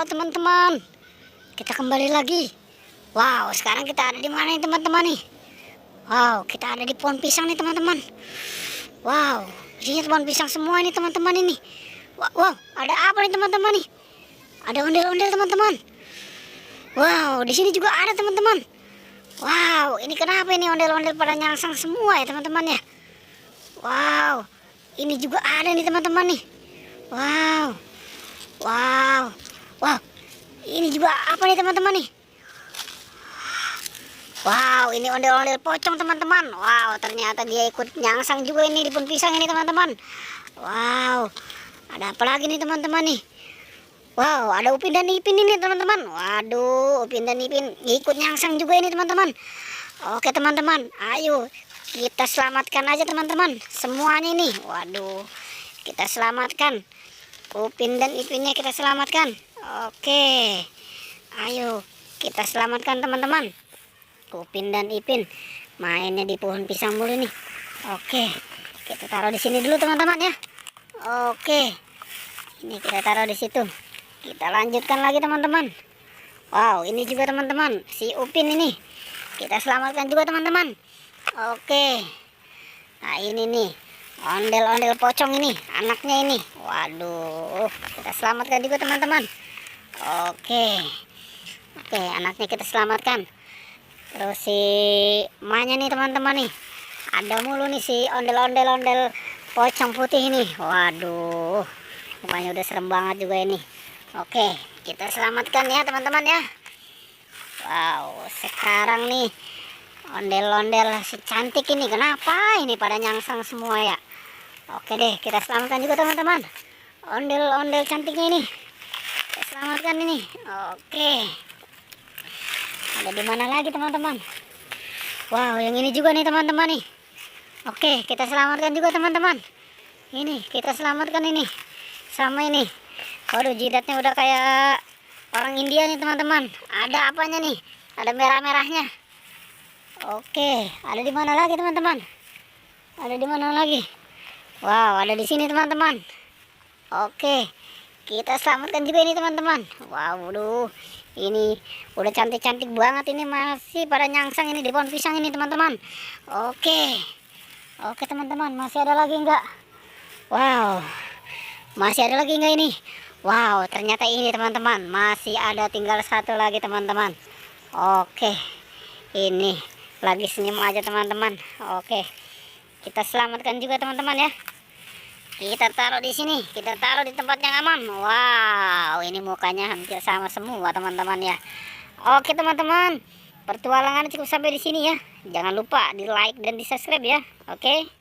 Halo teman-teman, kita kembali lagi. Wow, sekarang kita ada di mana nih teman-teman nih? Wow, kita ada di pohon pisang nih teman-teman. Wow, isinya pohon pisang semua ini teman-teman ini. Wow, ada apa nih teman-teman nih? Ada ondel-ondel teman-teman. Wow, di sini juga ada teman-teman. Wow, ini kenapa ini ondel-ondel pada nyangsang semua ya teman-teman ya? Wow, ini juga ada nih teman-teman nih. Wow, wow, wow. Ini juga apa nih teman-teman nih? Wow, ini ondel-ondel pocong teman-teman. Wow, ternyata dia ikut nyangsang juga ini di pohon pisang ini teman-teman. Wow, ada apa lagi nih teman-teman nih? Wow, ada Upin dan Ipin ini teman-teman. Waduh, Upin dan Ipin ikut nyangsang juga ini teman-teman. Oke teman-teman, ayo kita selamatkan aja teman-teman semuanya ini. Waduh, kita selamatkan Upin dan Ipinnya, kita selamatkan. Oke, ayo kita selamatkan teman-teman. Upin dan Ipin mainnya di pohon pisang mulu nih. Oke, kita taruh di sini dulu teman-teman ya. Oke, ini kita taruh di situ. Kita lanjutkan lagi teman-teman. Wow, ini juga teman-teman si Upin ini kita selamatkan juga teman-teman. Oke, nah ini nih ondel-ondel pocong ini, anaknya ini. Waduh, kita selamatkan juga teman-teman. Oke, anaknya kita selamatkan. Terus si emaknya nih teman-teman nih, ada mulu nih si ondel-ondel pocong putih ini. Waduh, rumahnya udah serem banget juga ini. Oke, kita selamatkan ya teman-teman ya. Wow, sekarang nih ondel-ondel si cantik ini kenapa ini pada nyangsang semua ya? Oke deh, kita selamatkan juga teman-teman. Ondel-ondel cantiknya ini kita selamatkan ini. Oke, ada di mana lagi teman-teman? Wow, yang ini juga nih teman-teman nih. Oke, kita selamatkan juga teman-teman. Ini kita selamatkan ini sama ini. Waduh, jidatnya udah kayak orang India nih teman-teman. Ada apanya nih? Ada merah-merahnya. Oke, ada di mana lagi teman-teman? Ada di mana lagi? Wow, ada di sini teman-teman. Oke, kita selamatkan juga ini teman-teman. Wow, waduh, ini udah cantik-cantik banget ini, masih pada nyangsang ini di pohon pisang ini teman-teman. Oke teman-teman, masih ada lagi enggak? Wow, masih ada lagi enggak ini? Wow, ternyata ini teman-teman masih ada, tinggal satu lagi teman-teman. Oke, ini lagi senyum aja teman-teman. Oke, kita selamatkan juga teman-teman ya. Kita taruh di sini, kita taruh di tempat yang aman. Wow, ini mukanya hampir sama semua teman-teman ya. Oke teman-teman, pertualangan cukup sampai di sini ya. Jangan lupa di like dan di subscribe ya. Oke.